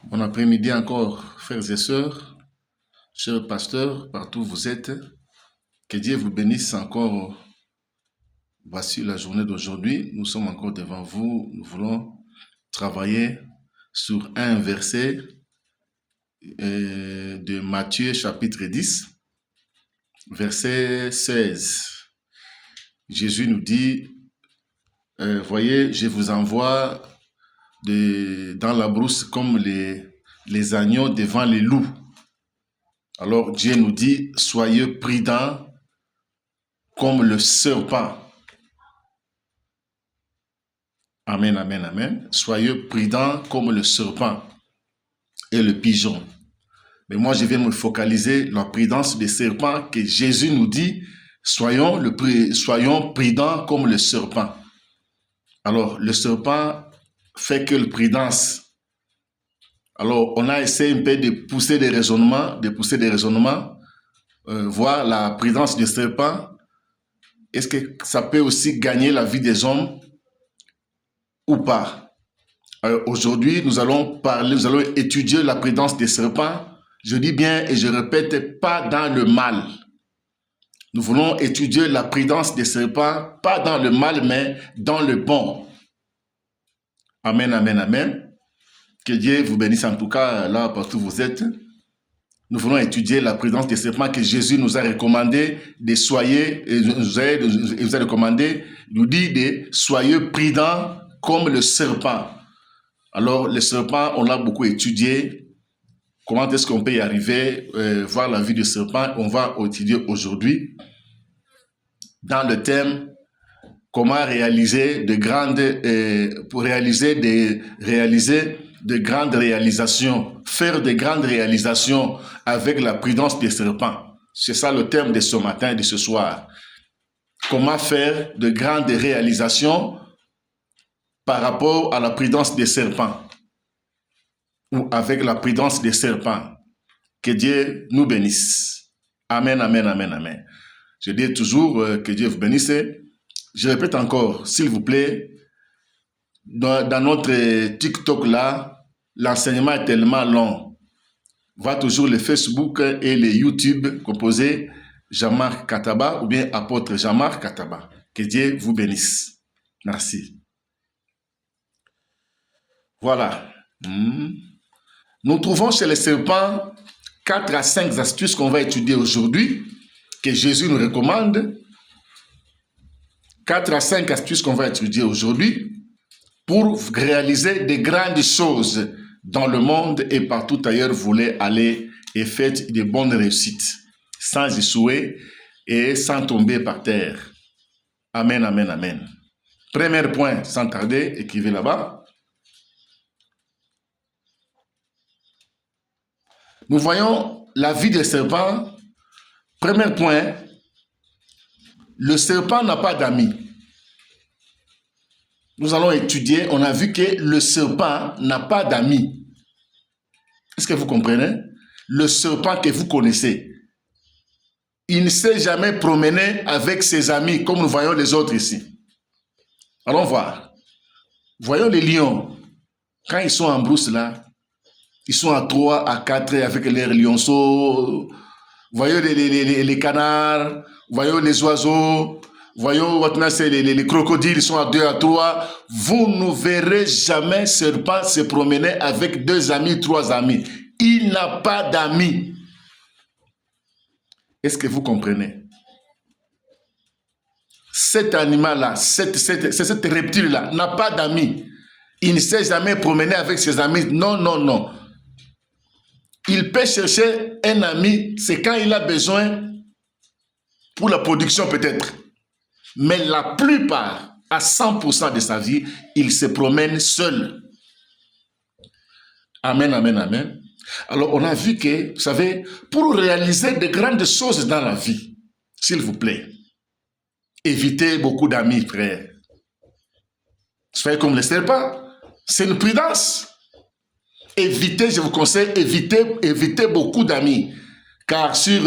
Bon après-midi encore, frères et sœurs, chers pasteurs, partout où vous êtes. Que Dieu vous bénisse encore. Voici la journée d'aujourd'hui. Nous sommes encore devant vous. Nous voulons travailler sur un verset de Matthieu chapitre 10, verset 16. Jésus nous dit, voyez, je vous envoie dans la brousse comme les agneaux devant les loups. Alors Dieu nous dit, soyez prudents comme le serpent. Amen, amen, amen. Soyez prudents comme le serpent et le pigeon. Mais moi, je vais me focaliser la prudence des serpents que Jésus nous dit, soyons prudents comme le serpent. Alors, le serpent fait que la prudence. Alors, on a essayé un peu de pousser des raisonnements, voir la prudence du serpent. Est-ce que ça peut aussi gagner la vie des hommes ou pas? Aujourd'hui, nous allons étudier la prudence des serpents. Je dis bien et je répète, pas dans le mal. Nous voulons étudier la prudence des serpents, pas dans le mal, mais dans le bon. Amen, amen, amen. Que Dieu vous bénisse en tout cas, là, partout où vous êtes. Nous voulons étudier la prudence des serpents que Jésus nous a recommandé de soyez, il nous a recommandé, nous dit de soyez prudents comme le serpent. Alors, le serpent, on l'a beaucoup étudié. Comment est-ce qu'on peut y arriver, voir la vie du serpent? On va étudier aujourd'hui dans le thème comment réaliser de grandes réalisations, faire de grandes réalisations avec la prudence des serpents. C'est ça le thème de ce matin et de ce soir. Comment faire de grandes réalisations par rapport à la prudence des serpents ou avec la prudence des serpents. Que Dieu nous bénisse. Amen, amen, amen, amen. Je dis toujours que Dieu vous bénisse. Je répète encore, s'il vous plaît, dans notre TikTok là, l'enseignement est tellement long. Va toujours le Facebook et le YouTube composé Jean-Marc Kataba ou bien apôtre Jean-Marc Kataba. Que Dieu vous bénisse. Merci. Voilà. Nous trouvons chez les serpents 4 à 5 astuces qu'on va étudier aujourd'hui, que Jésus nous recommande. 4 à 5 astuces qu'on va étudier aujourd'hui pour réaliser de grandes choses dans le monde et partout ailleurs vous voulez aller et faites de bonnes réussites, sans échouer et sans tomber par terre. Amen, amen, amen. Premier point, sans tarder, écrivez là-bas. Nous voyons la vie des serpents. Premier point, le serpent n'a pas d'amis. Nous allons étudier, on a vu que le serpent n'a pas d'amis. Est-ce que vous comprenez? Le serpent que vous connaissez, il ne s'est jamais promené avec ses amis comme nous voyons les autres ici. Allons voir. Voyons les lions. Quand ils sont en brousse là, ils sont à 3, à 4 avec leurs lionceaux. Voyons les canards, voyons les oiseaux, voyons les crocodiles, ils sont à 2, à 3. Vous ne verrez jamais serpent se promener avec 2 amis, 3 amis. Il n'a pas d'amis. Est-ce que vous comprenez? Cet animal-là, cet reptile-là n'a pas d'amis. Il ne s'est jamais promené avec ses amis. Non, non, non. Il peut chercher un ami, c'est quand il a besoin pour la production peut-être. Mais la plupart, à 100% de sa vie, il se promène seul. Amen, amen, amen. Alors on a vu que, vous savez, pour réaliser de grandes choses dans la vie, s'il vous plaît, évitez beaucoup d'amis, frères. Soyez comme les serpents, c'est une prudence. Évitez, je vous conseille, évitez beaucoup d'amis. Car sur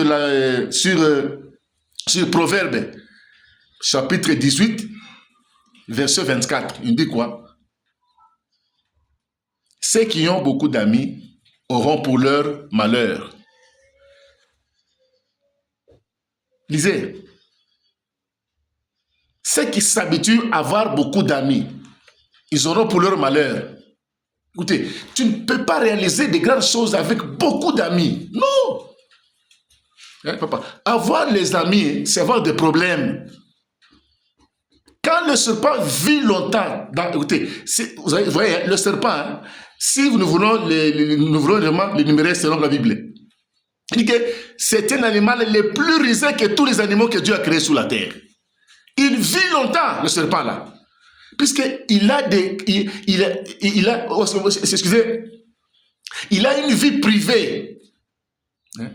Proverbe, chapitre 18, verset 24, il dit quoi? Ceux qui ont beaucoup d'amis auront pour leur malheur. Lisez. Ceux qui s'habituent à avoir beaucoup d'amis, ils auront pour leur malheur. Écoutez, tu ne peux pas réaliser de grandes choses avec beaucoup d'amis. Non. Hein, papa? Avoir les amis, c'est avoir des problèmes. Quand le serpent vit longtemps, écoutez, vous voyez, le serpent, hein, si nous voulons vraiment l'énumérer selon la Bible, il dit que c'est un animal le plus rusé que tous les animaux que Dieu a créés sur la terre. Il vit longtemps, le serpent là. Puisqu'il a il a une vie privée. Hein?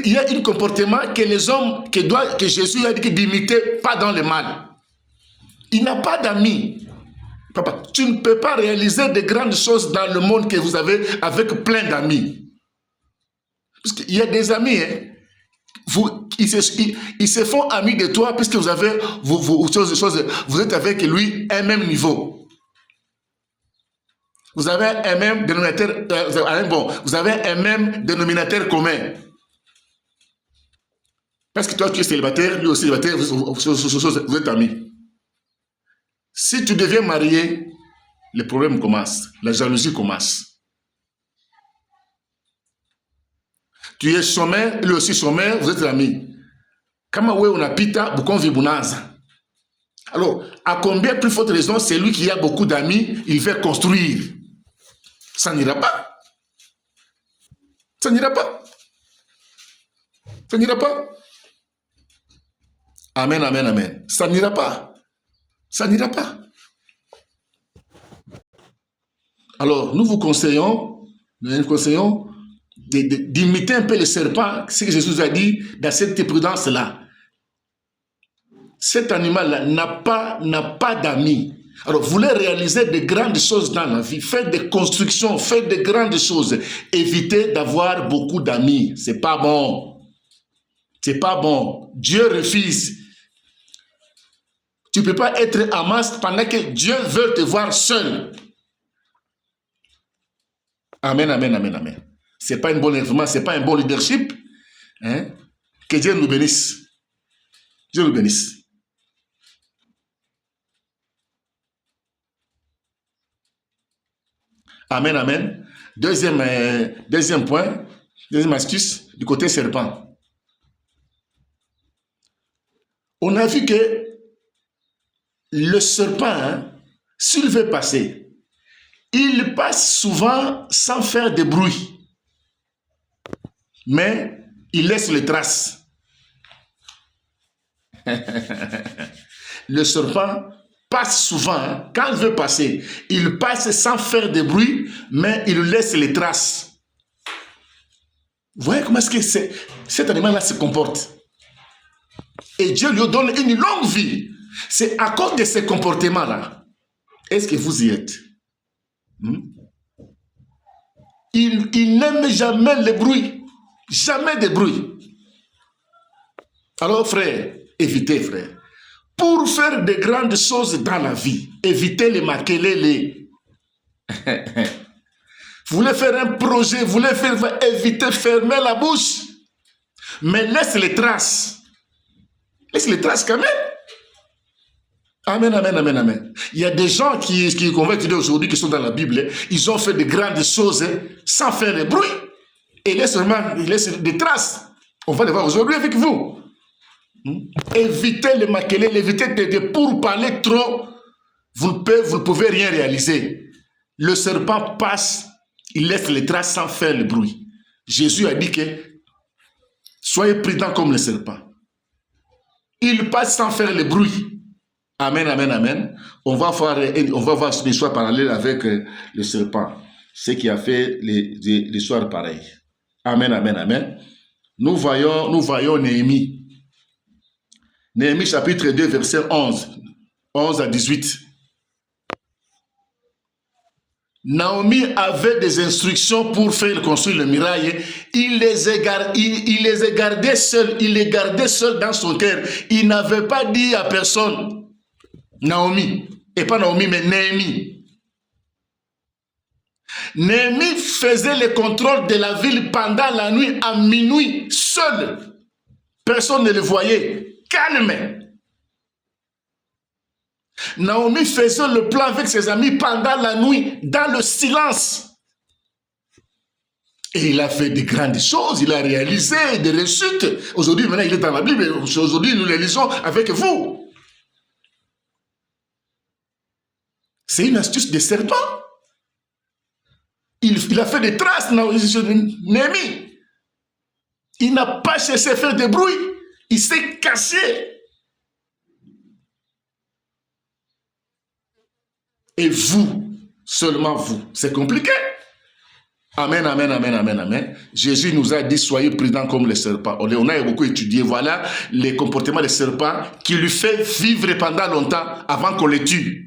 Il y a un comportement que les hommes, que Jésus a dit d'imiter, pas dans le mal. Il n'a pas d'amis. Papa, tu ne peux pas réaliser de grandes choses dans le monde que vous avez avec plein d'amis. Parce qu'il y a des amis, hein, ils se font amis de toi puisque vous avez vous êtes avec lui un même niveau. Vous avez un même dénominateur, vous avez un même dénominateur commun. Parce que toi tu es célibataire, lui aussi célibataire, vous êtes amis. Si tu deviens marié, les problèmes commencent, la jalousie commence. Tu es chômeur, lui aussi chômeur, vous êtes amis. Kama wewe unapita, bukonvi bunaza. Alors, à combien plus forte raison, c'est lui qui a beaucoup d'amis, il veut construire. Ça n'ira pas. Ça n'ira pas. Ça n'ira pas. Amen, amen, amen. Ça n'ira pas. Ça n'ira pas. Alors, nous vous conseillons d'imiter un peu le serpent, ce que Jésus a dit dans cette prudence-là. Cet animal-là n'a pas d'amis. Alors, vous voulez réaliser de grandes choses dans la vie, faire des constructions, faire de grandes choses. Évitez d'avoir beaucoup d'amis. C'est pas bon. C'est pas bon. Dieu refuse. Tu ne peux pas être en masse pendant que Dieu veut te voir seul. Amen, amen, amen, amen. Ce n'est pas une bonne information, ce n'est pas un bon leadership. Hein? Que Dieu nous bénisse. Dieu nous bénisse. Amen, amen. Deuxième point, deuxième astuce, du côté serpent. On a vu que le serpent, hein, s'il veut passer, il passe souvent sans faire de bruit. Mais il laisse les traces. Le serpent passe souvent, hein, quand il veut passer, il passe sans faire de bruit, mais il laisse les traces. Vous voyez comment est-ce que cet animal-là se comporte? Et Dieu lui donne une longue vie. C'est à cause de ces comportements-là. Est-ce que vous y êtes? Il n'aime jamais le bruit. Jamais de bruit. Alors, frère, évitez, frère. Pour faire de grandes choses dans la vie, évitez les makelele. Vous voulez faire un projet, vous voulez éviter fermer la bouche. Mais laisse les traces. Laisse les traces quand même. Amen, amen, amen, amen. Il y a des gens qui convainquent aujourd'hui, qui sont dans la Bible, ils ont fait de grandes choses sans faire de bruit. Et ils laissent des traces. On va les voir aujourd'hui avec vous. Évitez les makelele, évitez de pourparler trop. Vous ne pouvez rien réaliser. Le serpent passe, il laisse les traces sans faire le bruit. Jésus a dit que soyez prudents comme le serpent. Il passe sans faire le bruit. Amen, amen, amen. On va voir l'histoire parallèle avec le serpent. Ce qui a fait l'histoire pareille. Amen, amen, amen. Nous voyons Néhémie. Néhémie chapitre 2, verset 11 à 18. Naomi avait des instructions pour faire construire le muraille. Il les gardait seuls dans son cœur. Il n'avait pas dit à personne. Naomi, et pas Naomi, mais Néhémie. Néhémie faisait le contrôle de la ville pendant la nuit, à minuit, seul. Personne ne le voyait. Calme. Naomi faisait le plan avec ses amis pendant la nuit, dans le silence. Et il a fait de grandes choses, il a réalisé des réussites. Aujourd'hui, maintenant, il est dans la Bible, et aujourd'hui, nous les lisons avec vous. C'est une astuce de serpent. Il a fait des traces, Néhémie. Il n'a pas cherché à faire de bruit, il s'est caché. Et vous, seulement vous, c'est compliqué. Amen, amen, amen, amen, amen. Jésus nous a dit, soyez prudents comme les serpents. On a beaucoup étudié, voilà, les comportements des serpents qui lui fait vivre pendant longtemps avant qu'on les tue.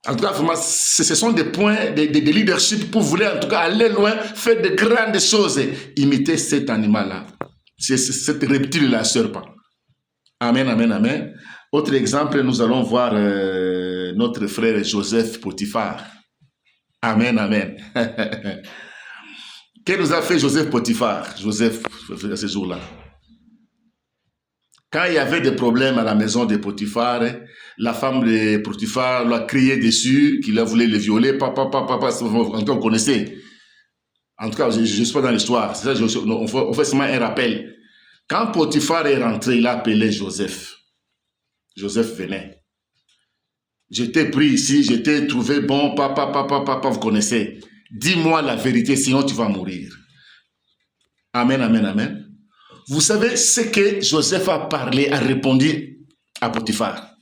En tout cas, vraiment, ce sont des points de leadership pour vouloir, en tout cas, aller loin, faire de grandes choses, imiter cet animal-là. C'est cette reptile-là, serpent. Amen, amen, amen. Autre exemple, nous allons voir notre frère Joseph Potiphar. Amen, amen. Qu'est-ce que nous a fait Joseph Potiphar, Joseph, à ce jour-là? Quand il y avait des problèmes à la maison de Potiphar, la femme de Potiphar l'a crié dessus, qu'il a voulu le violer, papa, en tout cas, on connaissait. En tout cas, je ne suis pas dans l'histoire, on fait seulement un rappel. Quand Potiphar est rentré, il a appelé Joseph. Joseph venait. Je t'ai pris ici, je t'ai trouvé bon, papa, vous connaissez. Dis-moi la vérité, sinon tu vas mourir. Amen, amen, amen. Vous savez ce que Joseph a parlé, a répondu à Potiphar.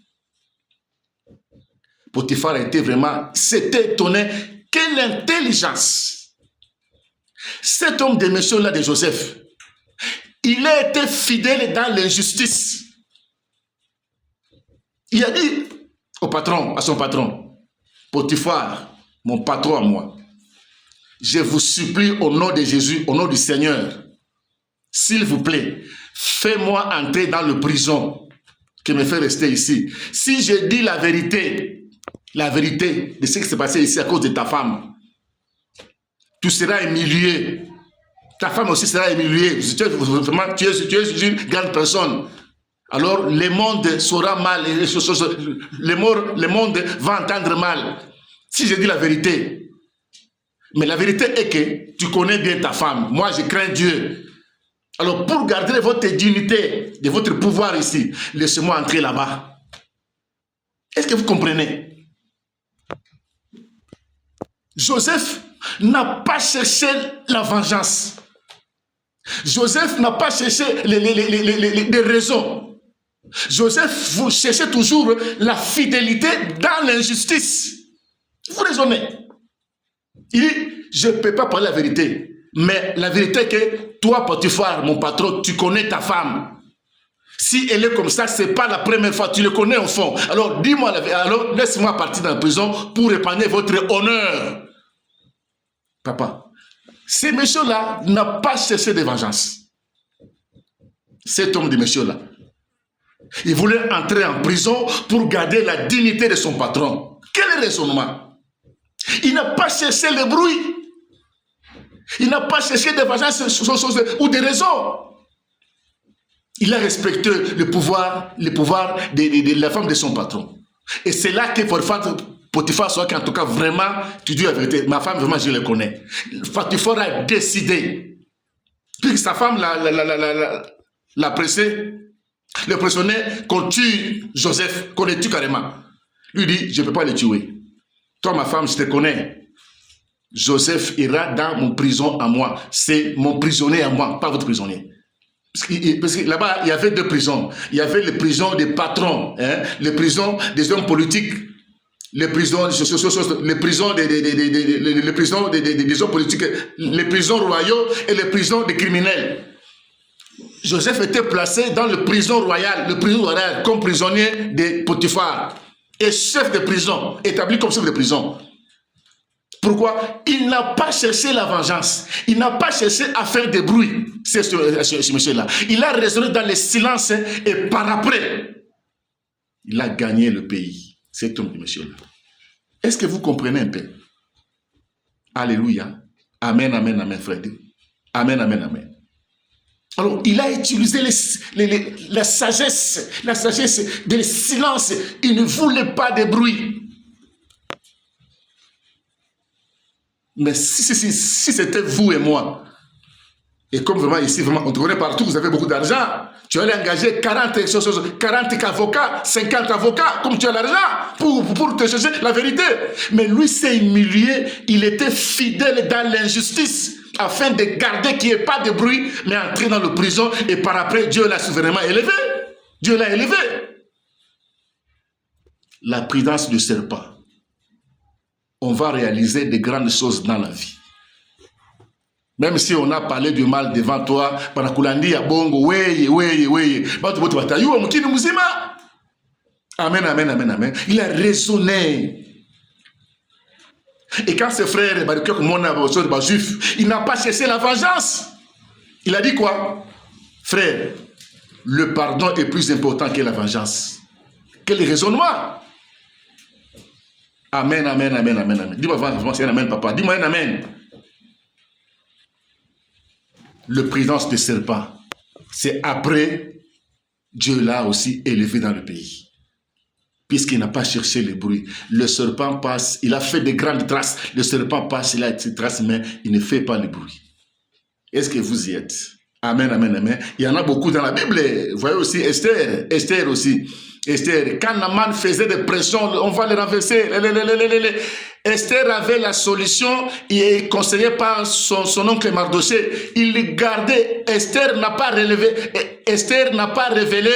Potiphar était vraiment, s'était étonné. Quelle intelligence! Cet homme de monsieur-là de Joseph, il a été fidèle dans l'injustice. Il a dit au patron, à son patron, Potiphar, mon patron à moi, je vous supplie au nom de Jésus, au nom du Seigneur, s'il vous plaît, fais-moi entrer dans le prison qui me fait rester ici. Si je dis la vérité de ce qui s'est passé ici à cause de ta femme, tu seras humilié. Ta femme aussi sera humiliée. Tu es une grande personne. Alors le monde sera mal, le monde va entendre mal. Si je dis la vérité. Mais la vérité est que tu connais bien ta femme. Moi, je crains Dieu. Alors pour garder votre dignité, de votre pouvoir ici, laissez-moi entrer là-bas. Est-ce que vous comprenez? Joseph n'a pas cherché la vengeance. Joseph n'a pas cherché les raisons. Joseph, vous cherchez toujours la fidélité dans l'injustice. Vous raisonnez. Il dit, je ne peux pas parler la vérité. Mais la vérité est que toi, Potiphar, mon patron, tu connais ta femme. Si elle est comme ça, ce n'est pas la première fois. Tu le connais au fond. Alors, dis-moi la vérité. Alors, laisse-moi partir dans la prison pour épargner votre honneur. Papa, ce monsieur-là n'a pas cherché de vengeance. Cet homme de monsieur-là. Il voulait entrer en prison pour garder la dignité de son patron. Quel raisonnement? Il n'a pas cherché le bruit. Il n'a pas cherché de vengeance ou de raison. Il a respecté le pouvoir de la femme de son patron. Et c'est là que Potiphar soit qu'en tout cas vraiment, tu dis la vérité. Ma femme, vraiment, je la connais. Potiphar a décidé. Puis sa femme l'a pressé. Le prisonnier qu'on tue Joseph, qu'on le tue carrément. Lui dit, je ne peux pas le tuer. Toi, ma femme, je te connais. Joseph ira dans mon prison à moi. C'est mon prisonnier à moi, pas votre prisonnier. Parce que là-bas, il y avait deux prisons. Il y avait les prisons des patrons, les prisons des hommes politiques, les prisons des hommes politiques, les prisons royaux et les prisons des criminels. Joseph était placé dans le prison royal comme prisonnier de Potiphar et chef de prison, établi comme chef de prison. Pourquoi? Il n'a pas cherché la vengeance. Il n'a pas cherché à faire des bruits, ce monsieur-là. Il a raisonné dans le silence et par après, il a gagné le pays. Cet homme de monsieur-là. Est-ce que vous comprenez un peu? Alléluia. Amen, amen, amen, frère. Amen, amen, amen. Alors, il a utilisé la sagesse du silence. Il ne voulait pas de bruit. Mais si c'était vous et moi, et comme vraiment ici, vraiment, on te connaît partout, vous avez beaucoup d'argent, tu allais engager 40 avocats, 50 avocats, comme tu as l'argent, pour te chercher la vérité. Mais lui s'est humilié, il était fidèle dans l'injustice, afin de garder qu'il n'y ait pas de bruit, mais entrer dans la prison, et par après, Dieu l'a souverainement élevé. Dieu l'a élevé. La prudence du serpent. On va réaliser de grandes choses dans la vie. Même si on a parlé du mal devant toi, Panakulandi ya bongo, weye. Amen, amen, amen, amen. Il a raisonné. Et quand ses frères, juif, il n'a pas cherché la vengeance. Il a dit quoi? Frère, le pardon est plus important que la vengeance. Quel raisonnement? Amen, amen, amen, amen, amen. Dis-moi vraiment c'est un amen, papa. Dis-moi un amen. Le présidence des serpents, c'est après, Dieu l'a aussi élevé dans le pays. Puisqu'il n'a pas cherché le bruit. Le serpent passe, il a fait de grandes traces. Le serpent passe, il a des traces, mais il ne fait pas le bruit. Est-ce que vous y êtes? Amen, amen, amen. Il y en a beaucoup dans la Bible. Vous voyez aussi Esther aussi. Esther, quand Naman faisait des pressions, on va les renverser. Esther avait la solution, il est conseillé par son oncle Mardoché. Il gardait, Esther n'a pas révélé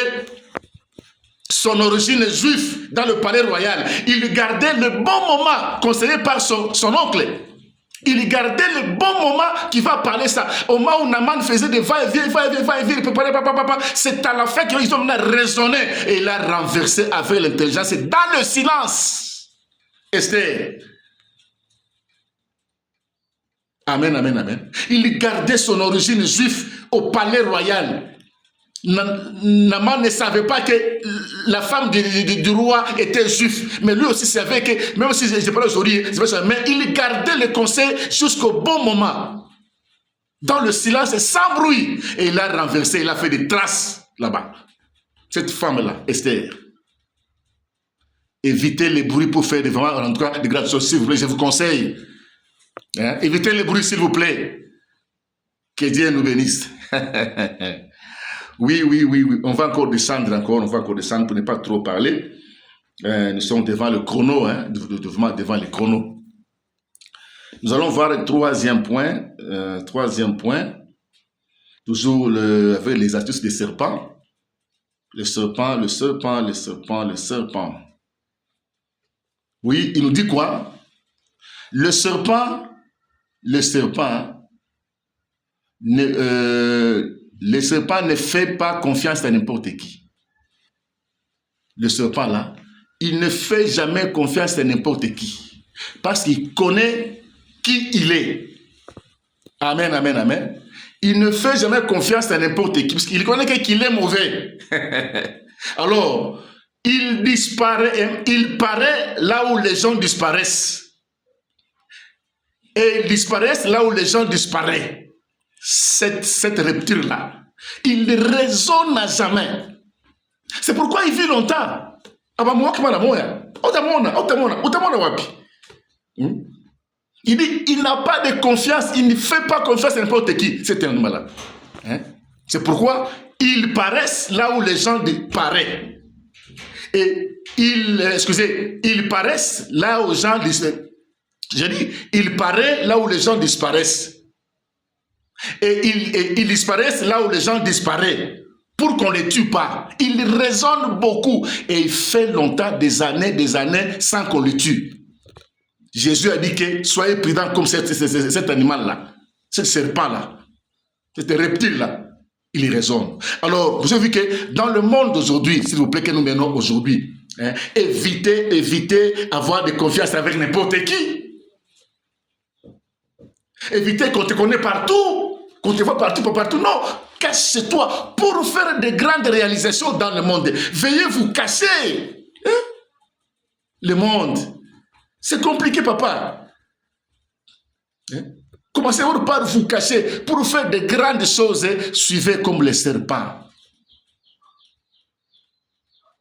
son origine juive dans le palais royal. Il gardait le bon moment, conseillé par son oncle. Il gardait le bon moment qui va parler ça. Au moment où Naman faisait des va-et-vient, c'est à la fin qu'ils ont raisonné et il a renversé avec l'intelligence et dans le silence. Esther. Amen, amen, amen. Il gardait son origine juive au palais royal. Naman ne savait pas que la femme du roi était juive, mais lui aussi savait que, même si je parle aujourd'hui, mais il gardait le conseil jusqu'au bon moment, dans le silence et sans bruit, et il a renversé, il a fait des traces là-bas. Cette femme-là, Esther. Évitez les bruits pour faire vraiment, en tout cas, des grandes choses, s'il vous plaît, je vous conseille. Hein? Évitez les bruits, s'il vous plaît. Que Dieu nous bénisse. Oui. On va encore descendre pour ne pas trop parler. Nous sommes devant le chrono, hein, devant le chrono. Nous allons voir le troisième point. Toujours avec les astuces des serpents. Le serpent. Oui, il nous dit quoi? Le serpent ne fait pas confiance à n'importe qui. Le serpent là, il ne fait jamais confiance à n'importe qui. Parce qu'il connaît qui il est. Amen, amen, amen. Il ne fait jamais confiance à n'importe qui. Parce qu'il connaît qu'il est mauvais. Alors, il disparaît, il paraît là où les gens disparaissent. Et ils disparaissent là où les gens disparaissent. Cette reptile-là, il ne raisonne à jamais. C'est pourquoi il vit longtemps. Il dit, il n'a pas de confiance, il ne fait pas confiance à n'importe qui. C'est un malade. Hein? C'est pourquoi ils paraissent là où les gens disparaissent. Et ils paraissent là où les gens disparaissent. Je dis, il paraît là où les gens disparaissent. Et ils disparaissent là où les gens disparaissent. Pour qu'on ne les tue pas. Il raisonne beaucoup. Et il fait longtemps, des années, sans qu'on le tue. Jésus a dit que soyez prudents comme cet animal-là. Ce serpent-là. Cet reptile-là. Il raisonne. Alors, vous avez vu que dans le monde d'aujourd'hui, s'il vous plaît, que nous menons aujourd'hui, hein, évitez avoir de confiance avec n'importe qui. Évitez qu'on te connaisse partout, qu'on te voit partout. Non, cache-toi pour faire de grandes réalisations dans le monde. Veuillez vous cacher. Hein? Le monde. C'est compliqué, papa. Hein? Commencez par vous cacher. Pour faire de grandes choses, suivez comme les serpents.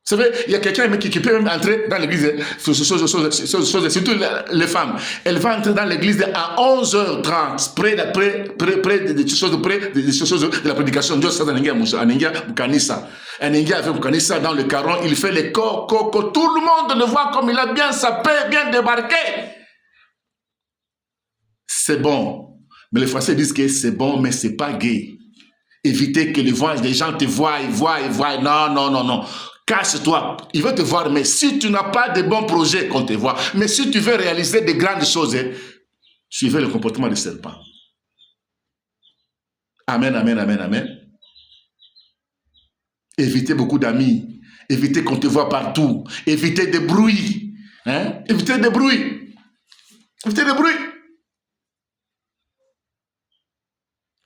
Vous savez, il y a quelqu'un qui peut même entrer dans l'église, surtout les femmes. Elle va entrer dans l'église à 11h30, près des choses de la prédication. Dieu sait dans le caron, il fait les corps, tout le monde le voit comme il a bien sapé, bien débarqué. C'est bon. Mais les Français disent que c'est bon, mais c'est pas gay. Évitez que les gens te voient, ils voient. Non. Cache-toi, il veut te voir, mais si tu n'as pas de bons projets qu'on te voit, mais si tu veux réaliser de grandes choses, suivez le comportement du serpent. Amen. Évitez beaucoup d'amis, évitez qu'on te voit partout, évitez des bruits, hein? Évitez des bruits.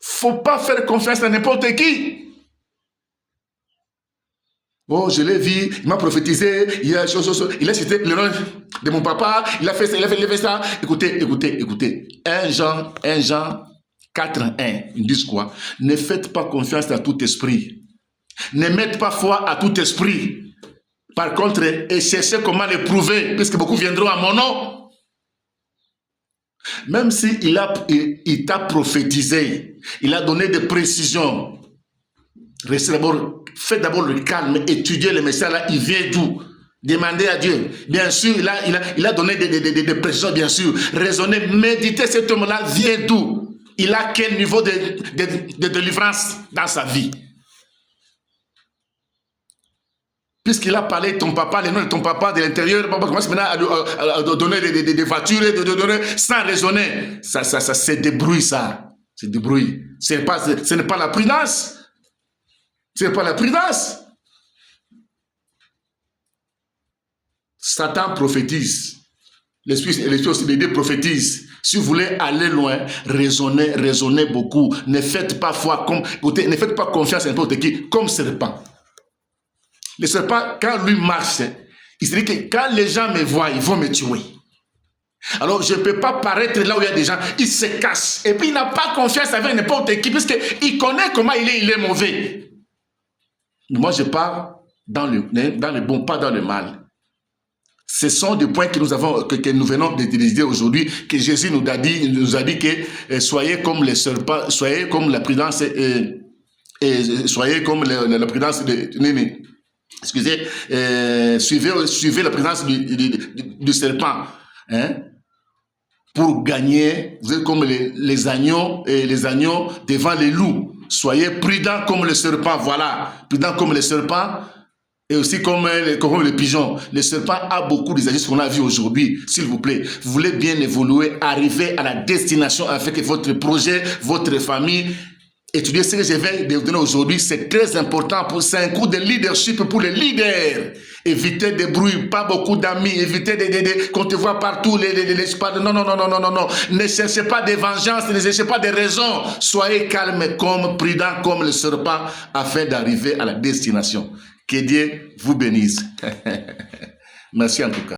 Faut pas faire confiance à n'importe qui. Oh, je l'ai vu, il m'a prophétisé, il a cité le nom de mon papa, il a fait ça. Écoutez. 1 Jean 4:1, ils disent quoi? Ne faites pas confiance à tout esprit. Ne mettez pas foi à tout esprit. Par contre, et cherchez comment le prouver, puisque beaucoup viendront à mon nom. Même si il t'a prophétisé, il a donné des précisions. Faites d'abord le calme, étudiez le message là, il vient d'où? Demandez à Dieu. Bien sûr, il a donné des précisions, bien sûr. Raisonnez, méditez, cet homme-là vient d'où? Il a quel niveau de délivrance dans sa vie? Puisqu'il a parlé de ton papa, le nom de ton papa, de l'intérieur, papa commence maintenant à donner des voitures, sans raisonner. Ça c'est des bruits, ça. C'est des bruits. Ce n'est pas la prudence. Ce n'est pas la prudence. Satan prophétise. L'esprit aussi de Dieu prophétise. Si vous voulez aller loin, raisonnez beaucoup. Ne faites pas foi écoutez, ne faites pas confiance à n'importe qui comme serpent. Le serpent, quand lui marche, il se dit que quand les gens me voient, ils vont me tuer. Alors, je ne peux pas paraître là où il y a des gens, il se cache. Et puis, il n'a pas confiance avec n'importe qui, puisqu'il connaît comment il est mauvais. Moi, je parle dans le bon, pas dans le mal. Ce sont des points que nous venons d'utiliser aujourd'hui, que Jésus nous a dit que soyez comme les serpents, soyez comme la prudence, soyez comme la prudence excusez, suivez la prudence du serpent, hein, pour gagner. Vous êtes comme les agneaux devant les loups. Soyez prudents comme le serpent, voilà. Prudents comme le serpent et aussi comme le pigeon. Le serpent a beaucoup des agissements qu'on a vu aujourd'hui. S'il vous plaît, vous voulez bien évoluer, arriver à la destination afin que votre projet, votre famille, étudier ce que je vais vous donner aujourd'hui, c'est très important. C'est un coup de leadership pour les leaders. Évitez des bruits, pas beaucoup d'amis, évitez qu'on te voit partout, non. Ne cherchez pas de vengeance, ne cherchez pas de raisons. Soyez calme, prudent comme le serpent, afin d'arriver à la destination. Que Dieu vous bénisse. Merci en tout cas.